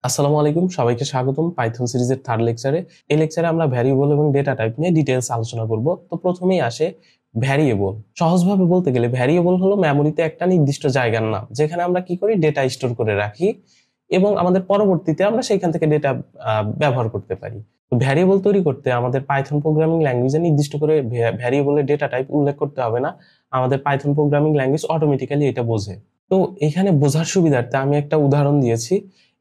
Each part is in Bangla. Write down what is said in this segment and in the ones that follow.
আসসালামু আলাইকুম, সবাইকে স্বাগতম পাইথন সিরিজের থার্ড লেকচারে। এই লেকচারে আমরা ভ্যারিয়েবল এবং ডেটা টাইপ নিয়ে ডিটেইলস আলোচনা করব। তো প্রথমেই আসে ভ্যারিয়েবল। সহজভাবে বলতে গেলে ভ্যারিয়েবল হলো মেমোরিতে একটা নির্দিষ্ট জায়গার নাম, যেখানে আমরা কি করি, ডেটা স্টোর করে রাখি এবং আমাদের পরবর্তীতে আমরা সেইখান থেকে ডেটা ব্যবহার করতে পারি। তো ভ্যারিয়েবল তৈরি করতে আমাদের পাইথন প্রোগ্রামিং ল্যাঙ্গুয়েজে নির্দিষ্ট করে ভ্যারিয়েবলের ডেটা টাইপ উল্লেখ করতে হবে না। আমাদের পাইথন প্রোগ্রামিং ল্যাঙ্গুয়েজ অটোমেটিক্যালি এটা বোঝে। তো এখানে বোঝার সুবিধার্থে আমি একটা উদাহরণ দিয়েছি।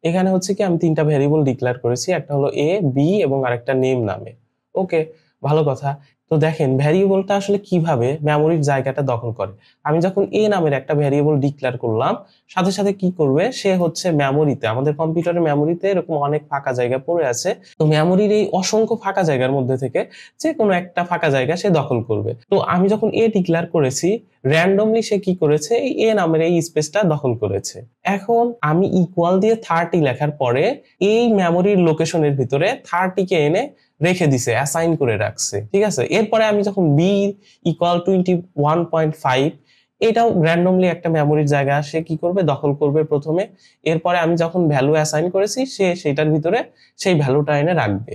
এখানে হচ্ছে কি, আমি তিনটা ভ্যারিয়েবল ডিক্লেয়ার করেছি, একটা হলো এ, বি এবং আরেকটা নেম নামে। ওকে, ভালো কথা। তো দেখেন ভ্যারিয়েবলটা আসলে কিভাবে মেমোরির জায়গাটা দখল করে। আমি যখন এ নামের একটা ভ্যারিয়েবল ডিক্লেয়ার করলাম, সাথে সাথে কি করবে, সে হচ্ছে মেমোরিতে, আমাদের কম্পিউটারের মেমোরিতে এরকম অনেক ফাঁকা জায়গা পড়ে আছে। তো মেমোরির এই অসংখ্য ফাঁকা জায়গার মধ্যে থেকে যে কোনো একটা ফাঁকা জায়গা সে দখল করবে। তো আমি যখন এ ডিক্লেয়ার করেছি, র্যান্ডমলি সে কি করেছে, এই এ নামের এই স্পেসটা দখল করেছে। এখন আমি ইকুয়াল দিয়ে 30 লেখার পরে এই মেমোরির লোকেশনের ভিতরে 30 কে এনে রেখে দিছে, অ্যাসাইন করে রাখছে। ঠিক আছে, এরপরে আমি যখন বি ইকুয়াল 21.5, এটাও র্যান্ডমলি একটা মেমোরির জায়গা সে কি করবে, দখল করবে প্রথমে। এরপরে আমি যখন ভ্যালু অ্যাসাইন করেছি, সে সেটার ভিতরে সেই ভ্যালুটা এনে রাখবে।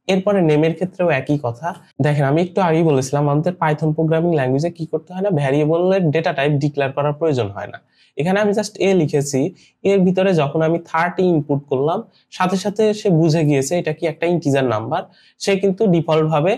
এরপরে নেমের ক্ষেত্রেও একই কথা। দেখেন, আমি একটু আগেই বলেছিলাম আমাদের পাইথন প্রোগ্রামিং ল্যাঙ্গুয়েজে কি করতে হয় না, ভ্যারিয়েবলের ডেটা টাইপ ডিক্লেয়ার করার প্রয়োজন হয় না। এখানে আমি জাস্ট এ লিখেছি, এর ভিতরে যখন আমি 30 ইনপুট করলাম, সাথে সাথে সে বুঝে গিয়েছে এটা কি একটা ইন্টিজার নাম্বার। সে কিন্তু ডিফল্ট ভাবে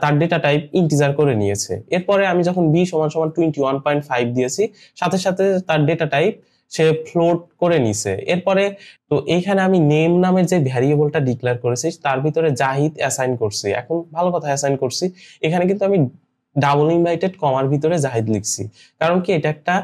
তার ডেটা টাইপ ইন্টিজার করে নিয়েছে। এরপরে আমি যখন বি সমান সমান 21.5 দিয়েছি, সাথে সাথে তার ডেটা টাইপ সে ফ্লোট করে নিছে। এরপরে তো এইখানে আমি নেম নামের যে ভ্যারিয়েবলটা ডিক্লেয়ার করেছি, তার ভিতরে জাহিদ অ্যাসাইন করছি। এখন ভালো কথা, অ্যাসাইন করছি, এখানে কিন্তু আমি ডাবল ইনভাইটেড কমার ভিতরে জাহিদ লিখছি, কারণ কি এটা একটা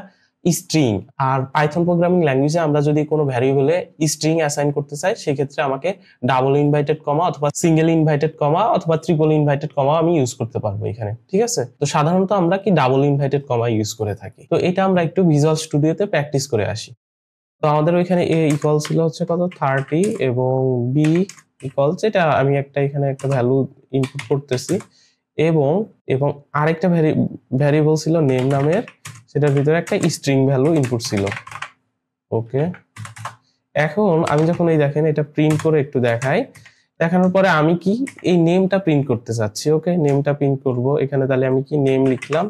স্ট্রিং। আর পাইথন প্রোগ্রামিং ল্যাঙ্গুয়েজে আমরা যদি কোনো ভ্যারিয়েবলে স্ট্রিং অ্যাসাইন করতে চাই, সেক্ষেত্রে আমাকে ডাবল ইনভাইটেড কমা অথবা সিঙ্গেল ইনভাইটেড কমা অথবা ট্রিপল ইনভাইটেড কমা আমি ইউজ করতে পারবো এখানে। ঠিক আছে, তো সাধারণত আমরা কি ডাবল ইনভাইটেড কমা ইউজ করে থাকি। তো এটা আমরা একটু ভিজুয়াল স্টুডিওতে প্র্যাকটিস করে আসি। তো আমাদের ওইখানে এ ইকুয়াল ছিল হচ্ছে কত, 30, এবং বি ইকুয়াল, যেটা আমি একটা এখানে একটা ভ্যালু ইনপুট করতেছি, এবং এবং আরেকটা ভ্যারিয়েবল ছিল নেম নামের, সেটার ভিতরে একটা স্ট্রিং ভ্যালু ইনপুট ছিল। ওকে, এখন আমি যখন এই দেখেন এটা প্রিন্ট করে একটু দেখাই, দেখানোর পরে আমি কি এই নেমটা প্রিন্ট করতে চাচ্ছি। ওকে, নেমটা প্রিন্ট করব এখানে। তাহলে আমি কি নেম লিখলাম,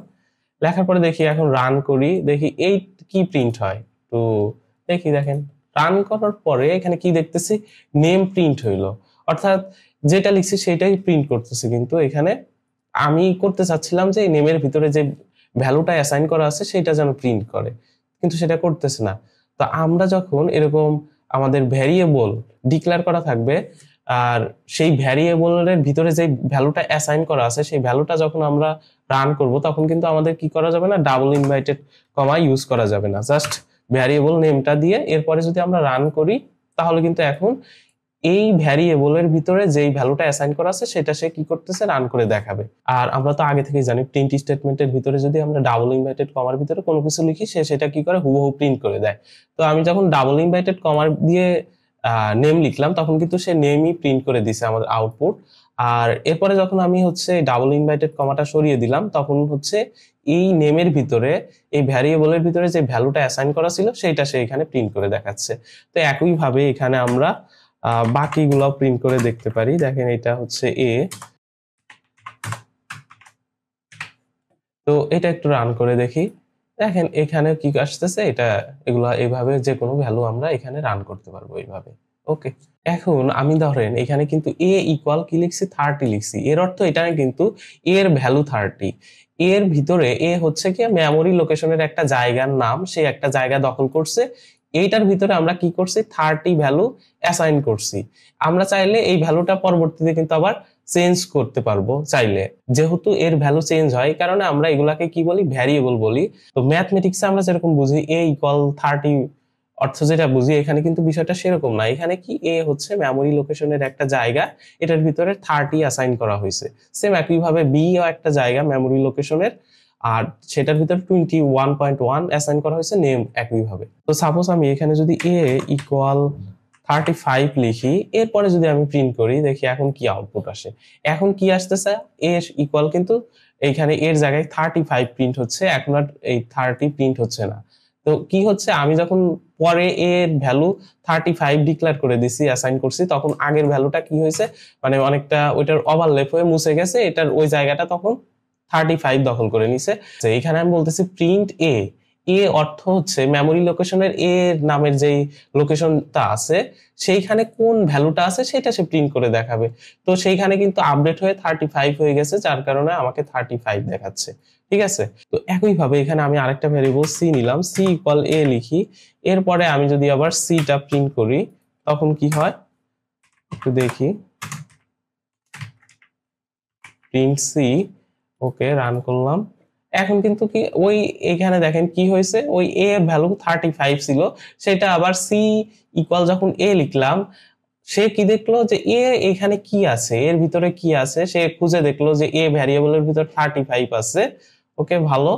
লেখার পরে দেখি এখন রান করি, দেখি এই কি প্রিন্ট হয়। তো দেখি, দেখেন রান করার পরে এখানে কি দেখতেছি, নেম প্রিন্ট হইলো। অর্থাৎ যেটা লিখছি সেটাই প্রিন্ট করতেছে, কিন্তু এখানে আমি করতে চাচ্ছিলাম যে নেমের ভিতরে যে ভ্যালুটা অ্যাসাইন করা আছে সেটা যেন প্রিন্ট করে, কিন্তু সেটা করতেছে না। তো আমরা যখন এরকম আমাদের ভ্যারিয়েবল ডিক্লেয়ার করা থাকবে, আর সেই ভ্যারিয়েবলের ভিতরে যে ভ্যালুটা অ্যাসাইন করা আছে, সেই ভ্যালুটা যখন আমরা রান করব, তখন কিন্তু আমাদের কি করা যাবে না, ডাবল ইনভাইটেড কমা ইউজ করা যাবে না। জাস্ট ভ্যারিয়েবল নেমটা দিয়ে এরপরে যদি আমরা রান করি, তাহলে কিন্তু এখন এই ভ্যারিয়েবলের ভিতরে যেই ভ্যালুটা অ্যাসাইন করা আছে সেটা সে কি করতেছে, রান করে দেখাবে। আর আমরা তো আগে থেকেই জানি, প্রিন্ট স্টেটমেন্টের ভিতরে যদি আমরা ডাবল ইনভাইটেড কমার ভিতরে কোনো কিছু লিখি, সে সেটা কি করে, হুবহু প্রিন্ট করে দেয়। তো আমি যখন ডাবল ইনভাইটেড কমার দিয়ে নেম লিখলাম, তখন কিন্তু সে নেমই প্রিন্ট করে দিছে আমাদের আউটপুট। আর এরপরে যখন আমি হচ্ছে ডাবল ইনভাইটেড কমাটা সরিয়ে দিলাম, তখন হচ্ছে এই নেমের ভিতরে, এই ভ্যারিয়েবলের ভিতরে যে ভ্যালুটা অ্যাসাইন করা ছিল সেটা সে এখানে প্রিন্ট করে দেখাচ্ছে। তো একইভাবে এখানে আমরা বাকিগুলো প্রিন্ট করে দেখতে পারি। দেখেন এটা হচ্ছে এ, তো এটা একটু রান করে দেখি। দেখেন এখানে কি আসতেছে, এটা এগুলা এইভাবে যে কোনো ভ্যালু আমরা এখানে রান করতে পারবো এইভাবে। ওকে, এখন আমি ধরেন এখানে কিন্তু এ ইকুয়াল কি লিখছি, 30 লিখছি। এর অর্থ এটা কিন্তু এর ভ্যালু 30। এর ভিতরে এ হচ্ছে কি মেমোরি লোকেশনের একটা জায়গার নাম, সে একটা জায়গা দখল করছে। এইটার ভিতরে আমরা কি করছি, 30 ভ্যালু অ্যাসাইন করছি। আমরা চাইলে এই ভ্যালুটা পরবর্তীতে কিন্তু আবার চেঞ্জ করতে পারবো চাইলে। যেহেতু এর ভ্যালু চেঞ্জ হয়, এই কারণে আমরা এগুলাকে কি বলি, ভ্যারিয়েবল বলি। তো ম্যাথমেটিক্সে আমরা যেরকম বুঝি এ ইকুয়াল 30 অর্থ যেটা বুঝি, এখানে কিন্তু বিষয়টা সেরকম না। এখানে কি, এ হচ্ছে মেমোরি লোকেশনের একটা জায়গা, এটার ভিতরে 30 অ্যাসাইন করা হয়েছে। সেম একইভাবে বি ও একটা জায়গা মেমোরি লোকেশনের, আর সেটার ভিতরে 21.1 অ্যাসাইন করা হয়েছে নেম একইভাবে। তো সাপোজ আমি এখানে যদি এ ইকুয়াল 35 লিখি, এরপরে যদি আমি প্রিন্ট করি, দেখি এখন কি আউটপুট আসে। এখন কি আসতেছে, এ ইকুয়াল কিন্তু এইখানে এর জায়গায় 35 প্রিন্ট হচ্ছে, এখন আর এই 30 প্রিন্ট হচ্ছে না। তো কি হচ্ছে, আমি যখন পরে এর ভ্যালু 35 ডিক্লেয়ার করে দিছি, অ্যাসাইন করছি, তখন আগের ভ্যালুটা কি হয়েছে, মানে অনেকটা ওইটার ওভারল্যাপ হয়ে মুছে গেছে, এটার ওই জায়গাটা তখন 35 দখল করে নিছে। এখানে আমি বলতেছি প্রিন্ট এ, এ অর্থ হচ্ছে মেমোরি লোকেশনের এ নামের যেই লোকেশনটা আছে সেইখানে কোন ভ্যালুটা আছে সেটা সে প্রিন্ট করে দেখাবে। তো সেইখানে কিন্তু আপডেট হয়ে 35 হয়ে গেছে, যার কারণে আমাকে 35 দেখাচ্ছে। ঠিক আছে, তো একইভাবে এখানে আমি আরেকটা ভ্যারিয়েবল সি নিলাম, সি ইকুয়াল এ লিখি, এরপরে আমি যদি আবার সিটা প্রিন্ট করি তখন কি হয় একটু দেখি, প্রিন্ট সি, ওকে রান করলাম। এখন কিন্তু কি ওই এখানে দেখেন কি হয়েছে, ওই এ এর ভ্যালু 35 ছিল, সেটা আবার সি ইকুয়াল যখন এ লিখলাম, সে কি দেখলো যে এ এখানে কি আছে, এর ভিতরে কি আছে, সে খুঁজে দেখলো যে এ ভ্যারিয়েবলের ভিতর 35 আছে। ওকে ভালো,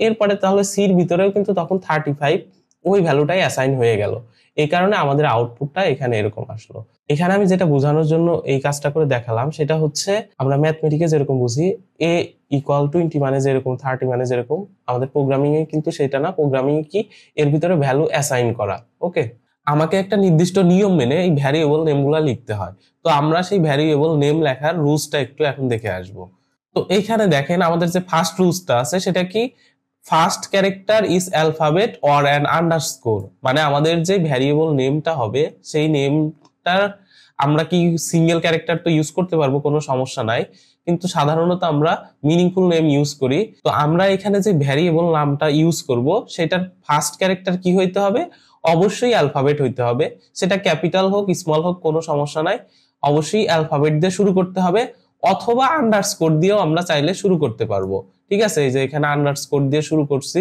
এরপরে তাহলে সির ভিতরেও কিন্তু তখন 35 ওই ভ্যালুটাই অ্যাসাইন হয়ে গেল, এই কারণে আমাদের আউটপুটটা এখানে এরকম আসলো। এখানে আমি যেটা বোঝানোর জন্য এই কাজটা করে দেখালাম সেটা হচ্ছে, আমরা ম্যাথমেটিকে যেরকম বুঝি এ ইকুয়াল 20 মানে যেরকম, 30 মানে যেরকম, আমাদের প্রোগ্রামিং এ কিন্তু সেটা না। প্রোগ্রামিং কি, এর ভিতরে ভ্যালু অ্যাসাইন করা। ওকে, আমাকে একটা নির্দিষ্ট নিয়ম মেনে এই ভ্যারিয়েবল নেমগুলো লিখতে হয়। তো আমরা সেই ভ্যারিয়েবল নেম লেখার রুলসটা একটু এখন দেখে আসব। তো এইখানে দেখেন আমাদের যে ফার্স্ট রুলসটা আছে সেটা কি, first character is alphabet or an underscore, মানে আমাদের যে ভ্যারিয়েবল নেমটা হবে সেই নেমটার আমরা কি সিঙ্গেল ক্যারেক্টার তো ইউজ করতে পারবো, কোনো সমস্যা নাই, কিন্তু সাধারণত আমরা মিনিংফুল নেম ইউজ করি। তো আমরা এখানে যে ভ্যারিয়েবল নামটা ইউজ করব সেটার ফার্স্ট ক্যারেক্টার কি হইতে হবে, অবশ্যই অ্যালফাবেট হইতে হবে, সেটা ক্যাপিটাল হোক স্মল হোক কোনো সমস্যা নাই, অবশ্যই অ্যালফাবেট দিয়ে শুরু করতে হবে, অথবা আন্ডারস্কোর দিয়েও আমরা চাইলে শুরু করতে পারবো। ঠিক আছে, এই যে এখানে আন্ডারস্কোর দিয়ে শুরু করছি,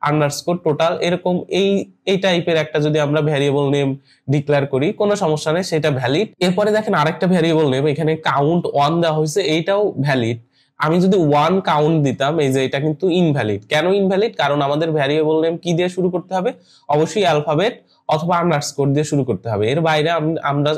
আন্ডারস্কোর টোটাল এরকম এই টাইপের একটা যদি আমরা ভ্যারিয়েবল নেম ডিক্লেয়ার করি কোনো সমস্যা নেই, সেটা ভ্যালিড। এরপরে দেখেন আরেকটা ভ্যারিয়েবল নেম এখানে কাউন্ট 1 দেওয়া হয়েছে, এইটাও ভ্যালিড। আমি যদি 1 কাউন্ট দিতাম, এই যে এটা কিন্তু ইনভ্যালিড। কেন ইনভ্যালিড, কারণ আমাদের ভ্যারিয়েবল নেম কি দিয়ে শুরু করতে হবে, অবশ্যই অ্যালফাবেট অথবা আন্ডারস্কোর দিয়ে শুরু করতে হবে, এর বাইরে আমরা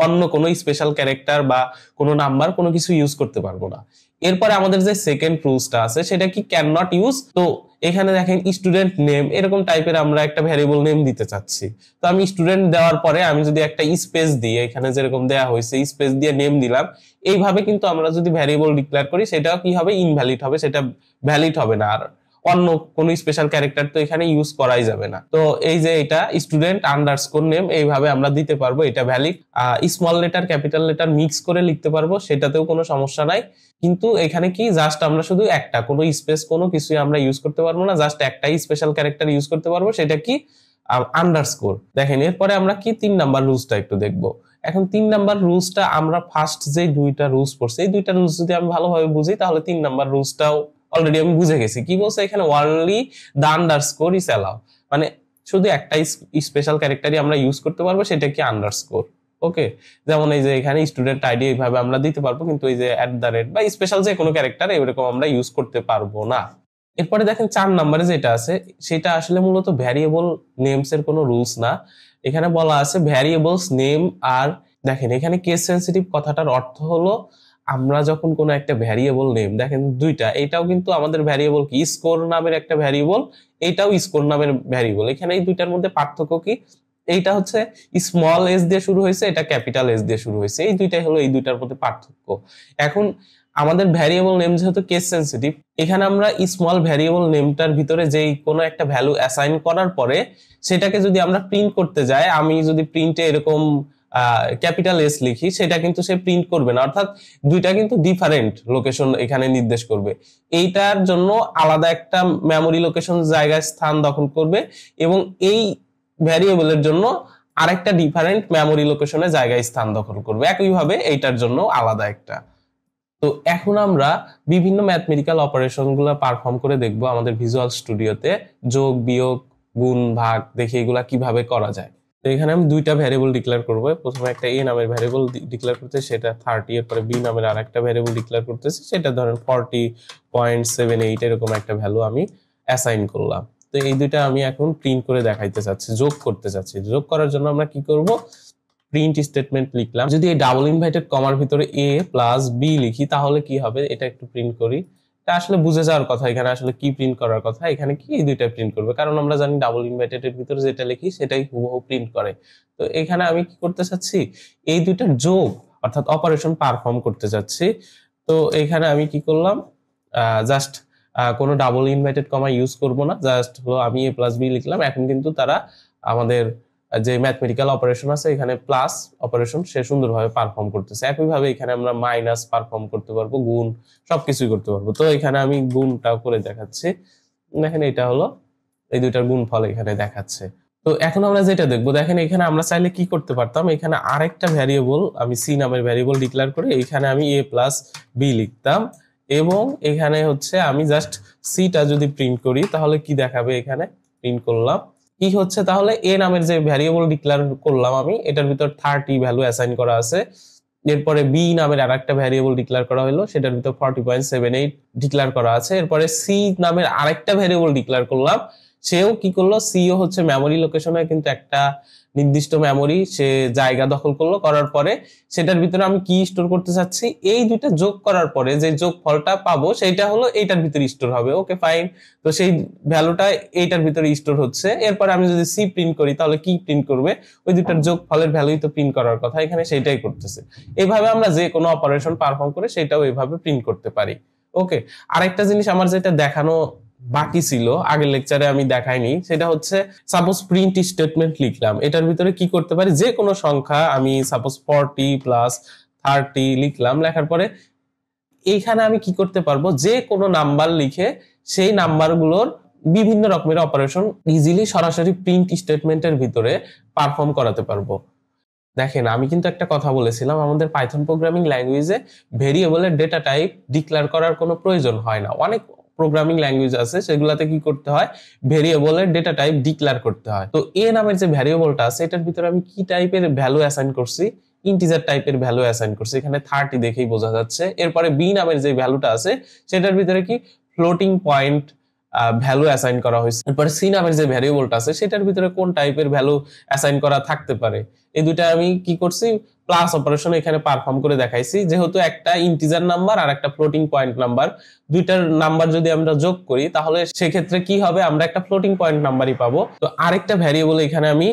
অন্য কোনো স্পেশাল ক্যারেক্টার বা কোনো নাম্বার কোনো কিছু ইউজ করতে পারবো না। এরপরে আমাদের যে সেকেন্ড রুলসটা আছে সেটা কি, ক্যান নট ইউজ। তো এখানে দেখেন স্টুডেন্ট নেম এরকম টাইপের আমরা একটা ভ্যারিয়েবল নেম দিতে চাচ্ছি, তো আমি স্টুডেন্ট দেওয়ার পরে আমি যদি একটা স্পেস দিই, এখানে যেরকম দেওয়া হয়েছে স্পেস দিয়ে নেম দিলাম, এইভাবে কিন্তু আমরা যদি ভ্যারিয়েবল ডিক্লেয়ার করি সেটাও কি হবে, ইনভ্যালিড হবে, সেটা ভ্যালিড হবে না, আর অন্য কোনো স্পেশাল ক্যারেক্টার তো এখানে ইউজ করাই যাবে না। তো এই যে এটা স্টুডেন্ট আন্ডারস্কোর নেম এইভাবে আমরা দিতে পারবো, এটা valid. Small letter capital letter mix করে লিখতে পারবো, সেটাতেও কোনো সমস্যা নাই। কিন্তু এখানে কি জাস্ট আমরা শুধু একটা, কোনো স্পেস কোনো কিছুই আমরা ইউজ করতে পারবো না, জাস্ট একটাই স্পেশাল ক্যারেক্টার ইউজ করতে পারবো, সেটা কি, আন্ডারস্কোর। দেখেন এরপরে আমরা কি 3 নাম্বার রুলসটা একটু দেখবো। এখন 3 নাম্বার রুলসটা আমরা ফার্স্ট যে দুইটা রুলস পড়ছি, এই দুইটা রুলস যদি আমি ভালোভাবে বুঝি তাহলে 3 নাম্বার রুলসটাও অলরেডি আমি বুঝে গেছি। কি বলছে এখানে, only the underscore is allow, মানে শুধু একটাই স্পেশাল ক্যারেক্টারই আমরা ইউজ করতে পারবো, সেটা কি আন্ডারস্কোর। ওকে, যেমন এই যে এখানে স্টুডেন্ট আইডি এইভাবে আমরা দিতে পারবো, কিন্তু এই যে @, বা স্পেশাল যে কোনো ক্যারেক্টার এরকম আমরা ইউজ করতে পারবো না। এরপরে দেখেন 4 নম্বরে যেটা আছে সেটা আসলে মূলত ভ্যারিয়েবল নেমস এর কোনো রুলস না। এখানে বলা আছে ভ্যারিয়েবলস নেম আর, দেখেন এখানে কেস সেন্সিটিভ কথাটার অর্থ হলো, আমরা যখন কোনো একটা ভ্যারিয়েবল নেম, দেখেন দুইটা, এটাও কিন্তু আমাদের ভ্যারিয়েবল কি, স্কোর নামের একটা ভ্যারিয়েবল, এইটাও স্কোর নামের ভ্যারিয়েবল। এখানে এই দুইটার মধ্যে পার্থক্য কি, এইটা হচ্ছে স্মল এস দিয়ে শুরু হয়েছে, এটা ক্যাপিটাল এস দিয়ে শুরু হয়েছে, এই দুইটাই হলো এই দুইটার মধ্যে পার্থক্য। এখন আমাদের ভ্যারিয়েবল নেম যেহেতু কেস সেন্সিটিভ, এখানে আমরা স্মল ভ্যারিয়েবল নেমটার ভিতরে যেই কোনো একটা ভ্যালু অ্যাসাইন করার পরে সেটাকে যদি আমরা প্রিন্ট করতে যাই, আমি যদি প্রিন্টে এরকম ক্যাপিটাল এস লিখি, সেটা কিন্তু সে প্রিন্ট করবে না, অর্থাৎ দুইটা কিন্তু ডিফারেন্ট লোকেশন এখানে নির্দেশ করবে। এইটার জন্য আলাদা একটা মেমোরি লোকেশন জায়গায় স্থান দখল করবে, এবং এই ভ্যারিয়েবলের জন্য আরেকটা ডিফারেন্ট মেমোরি লোকেশনে জায়গায় স্থান দখল করবে, একইভাবে এইটার জন্য আলাদা একটা। তো এখন আমরা বিভিন্ন ম্যাথমেটিক্যাল অপারেশন গুলো পারফর্ম করে দেখবো আমাদের ভিজুয়াল স্টুডিওতে, যোগ বিয়োগ গুণ ভাগ, দেখি এগুলা কিভাবে করা যায়। তো এখানে আমি দুইটা ভ্যারিয়েবল ডিক্লেয়ার করবো, প্রথমে একটা এ নামের ভ্যারিয়েবল ডিক্লেয়ার করতে, সেটা 30, এরপরে বি নামের আর একটা ভ্যারিয়েবল ডিক্লেয়ার করতেছি, সেটা ধরেন 40.78 এরকম একটা ভ্যালু আমি অ্যাসাইন করলাম। তো এই দুইটা আমি এখন প্রিন্ট করে দেখাইতে চাচ্ছি, যোগ করতে চাচ্ছি। যোগ করার জন্য আমরা কি করব, প্রিন্ট স্টেটমেন্ট লিখলাম। যদি এই ডাবল ইনভার্টেড কমার ভিতরে a প্লাস b লিখি তাহলে কি হবে, এটা একটু প্রিন্ট করি। এটা আসলে বুঝে যাওয়ার কথা এখানে আসলে কি প্রিন্ট করার কথা, এখানে কি এই দুইটা প্রিন্ট করবে, কারণ আমরা জানি ডাবল ইনভাইটেড এর ভিতরে যেটা লিখি সেটাই হুবহু প্রিন্ট করে। তো এখানে আমি কি করতে চাচ্ছি, এই দুইটার যোগ অর্থাৎ অপারেশন পারফর্ম করতে চাচ্ছি। তো এখানে আমি কি করলাম, জাস্ট কোনো ডাবল ইনভাইটেড কমা ইউজ করব না, জাস্ট হলো আমি a প্লাস বি লিখলাম। এখন কিন্তু তারা আমাদের যে ম্যাথমেটিক্যাল অপারেশন আছে এখানে প্লাস অপারেশন সে সুন্দরভাবে পারফর্ম করতেছে। একইভাবে এখানে আমরা মাইনাস পারফর্ম করতে পারবো, গুণ সবকিছুই করতে পারবো। তো এখানে আমি গুণটা করে দেখাচ্ছি, দেখেন এটা হলো এই দুইটার গুণফল এখানে দেখাচ্ছে। তো এখন আমরা যেটা দেখবো, দেখেন এখানে আমরা চাইলে কি করতে পারতাম, এখানে আরেকটা ভ্যারিয়েবল আমি সি নামের ভ্যারিয়েবল ডিক্লেয়ার করে এখানে আমি a প্লাস বি লিখতাম, এবং এখানে হচ্ছে আমি জাস্ট সিটা যদি প্রিন্ট করি তাহলে কি দেখাবে, এখানে প্রিন্ট করলাম কি হচ্ছে, তাহলে এ নামের যে ভ্যারিয়েবল ডিক্লেয়ার করলাম আমি এটার ভিতর 30 ভ্যালু অ্যাসাইন করা আছে। এরপরে বি নামের আরেকটা ভ্যারিয়েবল ডিক্লেয়ার করা হলো, সেটার ভিতর 40.78 ডিক্লেয়ার করা আছে। এরপরে সি নামের আরেকটা ভ্যারিয়েবল ডিক্লেয়ার করলাম, সেও কি করলো, সিও হচ্ছে মেমোরি লোকেশনে কিন্তু একটা নির্দিষ্ট মেমোরি সে জায়গা দখল করলো, করার পরে সেটার ভিতরে আমি কি স্টোর করতে চাচ্ছি, এই দুইটা যোগ করার পরে যে যোগ ফলটা পাবো সেইটা হলো এইটার ভিতরে স্টোর হবে। ওকে ফাইন, তো সেই ভ্যালুটা এইটার ভিতরে স্টোর হচ্ছে। এরপরে আমি যদি সি প্রিন্ট করি তাহলে কি প্রিন্ট করবে, ওই দুইটার যোগ ফলের ভ্যালুই তো প্রিন্ট করার কথা, এখানে সেইটাই করতেছে। এইভাবে আমরা যে কোনো অপারেশন পারফর্ম করে সেটাও এইভাবে প্রিন্ট করতে পারি। ওকে, আরেকটা জিনিস আমার যেটা দেখানো বাকি ছিল আগের লেকচারে আমি দেখাইনি, সেটা হচ্ছে সাপোজ প্রিন্ট স্টেটমেন্ট লিখলাম, এটার ভিতরে কি করতে পারি, যে কোনো সংখ্যা আমি সাপোজ 40 প্লাস 30 লিখলাম, লেখার পরে এইখানে আমি কি করতে পারবো, যে কোনো নাম্বার লিখে সেই নাম্বারগুলোর বিভিন্ন রকমের অপারেশন ইজিলি সরাসরি প্রিন্ট স্টেটমেন্টের ভিতরে পারফর্ম করাতে পারবো। দেখেন আমি কিন্তু একটা কথা বলেছিলাম, আমাদের পাইথন প্রোগ্রামিং ল্যাঙ্গুয়েজে ভেরিয়েবলের ডেটা টাইপ ডিক্লেয়ার করার কোনো প্রয়োজন হয় না। অনেক প্রোগ্রামিং ল্যাঙ্গুয়েজ আছে সেগুলাতে কি করতে হয়, ভেরিয়েবলের ডেটা টাইপ ডিক্লেয়ার করতে হয়। তো এ নামের যে ভ্যারিয়েবলটা আছে এটার ভিতরে আমি কি টাইপের ভ্যালু অ্যাসাইন করছি, ইন্টিজার টাইপের ভ্যালু অ্যাসাইন করছি, এখানে 30 দেখেই বোঝা যাচ্ছে। এরপরে বি নামের যে ভ্যালুটা আছে সেটার ভিতরে কি ফ্লোটিং পয়েন্ট ভ্যালু অ্যাসাইন করা হয়েছে। এরপরে সি নামের যে ভ্যারিয়েবলটা আছে সেটার ভিতরে কোন টাইপের ভ্যালু অ্যাসাইন করা থাকতে পারে, এই দুইটা আমি কি করছি, প্লাস অপারেশন এখানে পারফর্ম করে দেখাইছি। যেহেতু একটা ইন্টিজার নাম্বার আর একটা ফ্লোটিং পয়েন্ট নাম্বার, দুইটার নাম্বার যদি আমরা যোগ করি তাহলে সেক্ষেত্রে কি হবে, আমরা একটা ফ্লোটিং পয়েন্ট নাম্বারই পাবো। তো আরেকটা ভ্যারিয়েবল এখানে আমি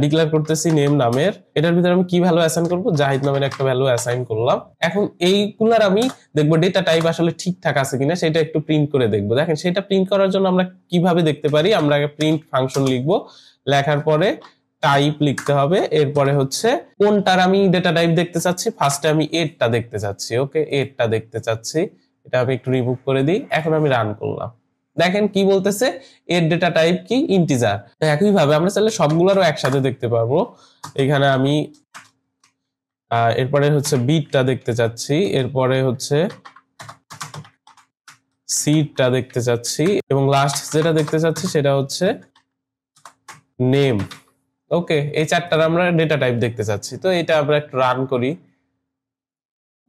ডিক্লেয়ার করতেছি নেম নামের, এটার ভিতরে আমি কি ভ্যালু অ্যাসাইন করবো, জাহিদ নামের একটা ভ্যালু অ্যাসাইন করলাম। এখন এইগুলার আমি দেখবো ডেটা টাইপ আসলে ঠিকঠাক আছে কিনা সেটা একটু প্রিন্ট করে দেখবো। দেখেন সেটা প্রিন্ট করার জন্য আমরা কিভাবে দেখতে পারি, আমরা প্রিন্ট ফাংশন লিখবো, লেখার পরে টাইপ লিখতে হবে, এরপরে হচ্ছে কোনটার আমি ডেটা টাইপ দেখতে চাচ্ছি, ফার্স্টে আমি এরটা দেখতে চাচ্ছি। ওকে, এরটা দেখতে চাচ্ছি, এটা আমি একটু রিমুভ করে দিই। এখন আমি রান করলাম, দেখেন কি বলতেছে, এর ডেটা টাইপ কি ইন্টিজার। একইভাবে আমরা চাইলে সবগুলোরও একসাথে দেখতে পারবো। এখানে আমি এরপরে হচ্ছে বিটটা দেখতে চাচ্ছি, এরপরে হচ্ছে সিটটা দেখতে চাচ্ছি, এবং লাস্ট যেটা দেখতে চাচ্ছি সেটা হচ্ছে নেম। ওকে, এই চারটার আমরা ডেটা টাইপ দেখতে চাচ্ছি। তো এটা আমরা একটু রান করি,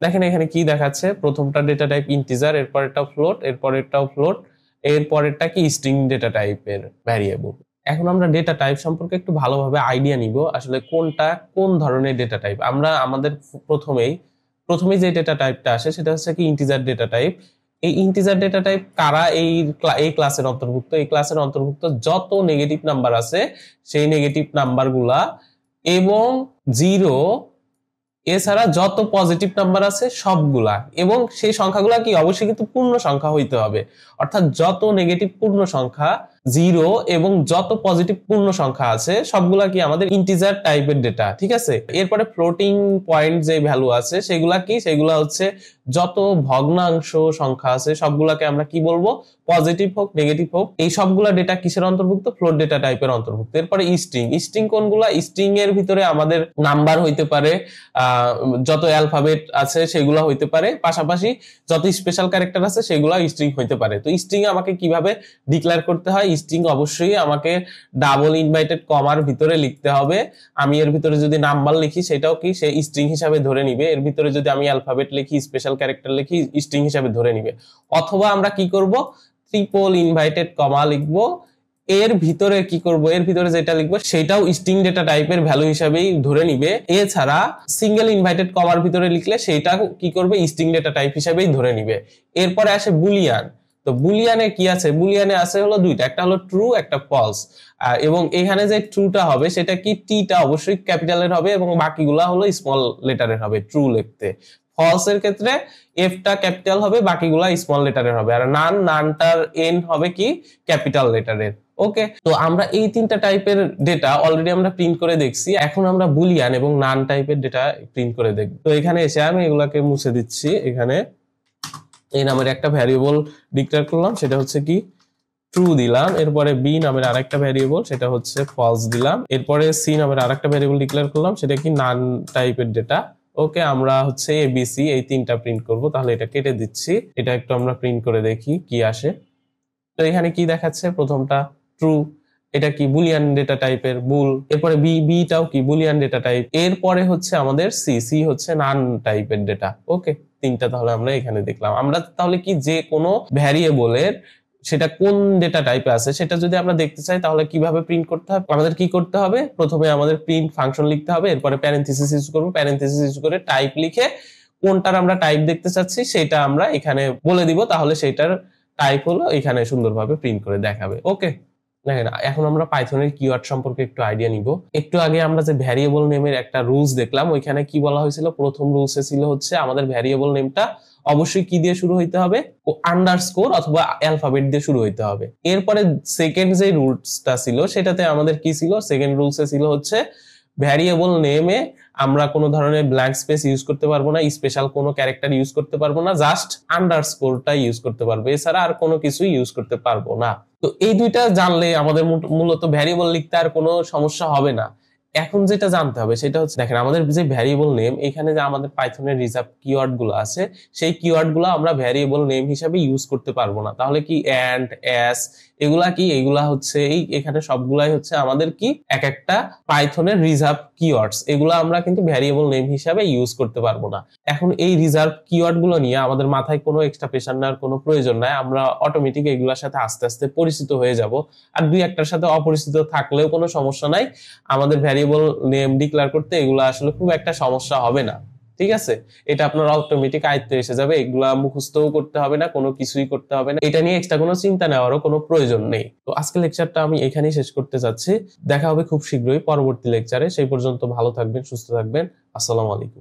দেখেন এখানে কি দেখাচ্ছে, প্রথমটা ডেটা টাইপ ইন্টিজার, এরপরেরটাও ফ্লোট, এরপরেরটাও ফ্লোট, এরপরেরটা কি স্ট্রিং ডেটা টাইপের ভ্যারিয়েবল। এখন আমরা ডেটা টাইপ সম্পর্কে একটু ভালোভাবে আইডিয়া নিব, আসলে কোনটা কোন ধরনের ডেটা টাইপ। আমরা আমাদের প্রথমেই যে ডেটা টাইপটা আসে সেটা হচ্ছে কি ইন্টিজার ডেটা টাইপ। এই ইন্টিজার ডেটা টাইপ কারা এই ক্লাসের অন্তর্ভুক্ত, এই ক্লাসের অন্তর্ভুক্ত যত নেগেটিভ নাম্বার আছে সেই নেগেটিভ নাম্বারগুলা, এবং জিরো এছাড়া যত পজিটিভ নাম্বার আছে সবগুলা, এবং সেই সংখ্যাগুলা কি অবশ্যই কিন্তু পূর্ণ সংখ্যা হইতে হবে। অর্থাৎ যত নেগেটিভ পূর্ণ সংখ্যা জিরো এবং যত পজিটিভ পূর্ণ সংখ্যা আছে সবগুলা কি আমাদের ইন্টিজার টাইপের ডেটা, ঠিক আছে। এরপরে ফ্লোটিং পয়েন্ট যে ভ্যালু আছে সেগুলা কি, সেগুলা হচ্ছে যত ভগ্নাংশ সংখ্যা আছে সবগুলাকে আমরা কি বলবো, পজিটিভ হোক নেগেটিভ হোক, এই সবগুলা ডেটা কিসের অন্তর্ভুক্ত, ফ্লোট ডেটা টাইপের অন্তর্ভুক্ত। এরপরে স্ট্রিং কোনগুলা, স্ট্রিং এর ভিতরে আমাদের নাম্বার হইতে পারে, যত অ্যালফাবেট আছে সেগুলো হইতে পারে, পাশাপাশি যত স্পেশাল ক্যারেক্টার আছে সেগুলো স্ট্রিং হইতে পারে। তো স্ট্রিং আমাকে কিভাবে ডিক্লেয়ার করতে হয়, স্ট্রিং অবশ্যই আমাকে ডাবল ইনভাইটেড কমার ভিতরে লিখতে হবে। আমি এর ভিতরে যদি নাম্বার লিখি সেটাও কি সে স্ট্রিং হিসাবে ধরে নিবে, এর ভিতরে যদি আমি অ্যালফাবেট লিখি স্পেশাল ক্যারেক্টার লিখি স্ট্রিং হিসাবে ধরে নিবে। অথবা আমরা কি করব, ট্রিপল ইনভাইটেড কমা লিখবো, এর ভিতরে কি করব, এর ভিতরে যেটা লিখবো সেটাও স্ট্রিং ডেটা টাইপের ভ্যালু হিসাবেই ধরে নিবে। এছাড়া সিঙ্গেল ইনভাইটেড কমার ভিতরে লিখলে সেটা কি করবে, স্ট্রিং ডেটা টাইপ হিসাবেই ধরে নিবে। এরপরে আসে বুলিয়ান। তো বুলিয়ানে কি আছে, বুলিয়ানে আছে হলো দুইটা, একটা হলো ট্রু, একটা ফলস। এবং এখানে যে ট্রুটা হবে সেটা কি, টিটা অবশ্যই ক্যাপিটালের হবে এবং বাকিগুলা হলো স্মল লেটারের হবে ট্রু লিখতে। ফলস এর ক্ষেত্রে এফটা ক্যাপিটাল হবে, বাকিগুলা স্মল লেটারের হবে। আর নানটার এন হবে কি, ক্যাপিটাল লেটারের। ওকে, তো আমরা এই তিনটা টাইপের ডেটা অলরেডি আমরা প্রিন্ট করে দেখছি। এখন আমরা বুলিয়ান এবং নান টাইপের ডেটা প্রিন্ট করে দেখব। তো এখানে এসে আমি এগুলাকে মুছে দিচ্ছি। এখানে এই নামের একটা ভ্যারিয়েবল ডিক্লেয়ার করলাম, সেটা হচ্ছে কি ট্রু দিলাম। এরপরে বি নামের আরেকটা ভ্যারিয়েবল, সেটা হচ্ছে ফলস দিলাম। এরপরে সি নামের আরেকটা ভ্যারিয়েবল ডিক্লেয়ার করলাম, সেটা কি নান টাইপের ডেটা। ওকে, আমরা হচ্ছে এবিসি এই তিনটা প্রিন্ট করব। তাহলে এটা কেটে দিচ্ছি, এটা একটু আমরা প্রিন্ট করে দেখি কি আসে। তো এখানে কি দেখাচ্ছে, প্রথমটা ট্রু, এটা কি বুলিয়ান ডেটা টাইপের বুল। এরপরে বিটাও কি বুলিয়ান ডেটা টাইপ। এরপরে হচ্ছে আমাদের সি হচ্ছে নান টাইপের ডেটা। ওকে, তিনটা তাহলে আমরা এখানে দেখলাম। আমরা তাহলে কি যে কোনো ভ্যারিয়েবলের সেটা কোন ডেটা টাইপে আছে সেটা যদি আমরা দেখতে চাই তাহলে কিভাবে প্রিন্ট করতে হবে, আমাদের কি করতে হবে, প্রথমে আমাদের প্রিন্ট ফাংশন লিখতে হবে। এরপরে প্যারেনথেসিস ইউজ করব, প্যারেনথেসিস ইউজ করে টাইপ লিখে কোনটার আমরা টাইপ দেখতে চাচ্ছি সেটা আমরা এখানে বলে দিব। তাহলে সেটার টাইপ হলো এখানে সুন্দরভাবে প্রিন্ট করে দেখাবে। ওকে, দেখেন এখন আমরা পাইথনের কিওয়ার্ড সম্পর্কে একটু আইডিয়া নিব। একটু আগে আমরা যে ভ্যারিয়েবল নেমের একটা রুলস দেখলাম, ওইখানে কি বলা হয়েছিল, প্রথম রুলসে ছিল হচ্ছে আমাদের ভ্যারিয়েবল নেমটা অবশ্যই কি দিয়ে শুরু হইতে হবে, আন্ডারস্কোর অথবা অ্যালফাবেট দিয়ে শুরু হইতে হবে। এরপরে সেকেন্ড যে রুলসটা ছিল সেটাতে আমাদের কি ছিল, সেকেন্ড রুলসে ছিল হচ্ছে ভ্যারিয়েবল নেমে আমরা কোনো ধরনের ব্ল্যাঙ্ক স্পেস ইউজ করতে পারবো না, স্পেশাল কোনো ক্যারেক্টার ইউজ করতে পারবো না, জাস্ট আন্ডারস্কোরটা ইউজ করতে পারবো, এছাড়া আর কোনো কিছু ইউজ করতে পারবো না। তো এই দুইটা জানলে আমাদের মূলত ভ্যারিয়েবল লিখতে আর কোনো সমস্যা হবে না। এখন যেটা জানতে হবে সেটা হচ্ছে, দেখেন আমাদের যে ভ্যারিয়েবল নেম, এখানে যে আমাদের পাইথনের রিজার্ভ কিওয়ার্ড গুলো আছে সেই কিওয়ার্ড গুলো আমরা ভ্যারিয়েবল নেম হিসাবে ইউজ করতে পারবো না। তাহলে কি এন্ড, এস, এগুলা কি, এগুলা হচ্ছে এই এখানে সবগুলাই হচ্ছে আমাদের কি এক একটা পাইথনের রিজার্ভ কিওয়ার্ডস, এগুলা আমরা কিন্তু ভ্যারিয়েবল নেম হিসাবে ইউজ করতে পারবো না। এখন এই রিজার্ভ কিওয়ার্ড গুলো নিয়ে আমাদের মাথায় কোনো এক্সট্রা প্রেশার নেওয়ার কোনো প্রয়োজন নাই, আমরা অটোমেটিক এগুলোর সাথে আস্তে আস্তে পরিচিত হয়ে যাব। আর দুই একটার সাথে অপরিচিত থাকলেও কোনো সমস্যা নাই, আমাদের ভ্যারিয়েবল নেম ডিক্লেয়ার করতে এগুলো আসলে খুব একটা সমস্যা হবে না। ঠিক আছে, এটা আপনার অটোমেটিক আয়ত্তে এসে যাবে, এগুলা মুখস্থও করতে হবে না, কোনো কিছুই করতে হবে না, এটা নিয়ে এক্সট্রা কোনো চিন্তা নেওয়ারও কোনো প্রয়োজন নেই। তো আজকের লেকচারটা আমি এখানেই শেষ করতে যাচ্ছি। দেখা হবে খুব শীঘ্রই পরবর্তী লেকচারে। সেই পর্যন্ত ভালো থাকবেন, সুস্থ থাকবেন। আসসালামু আলাইকুম।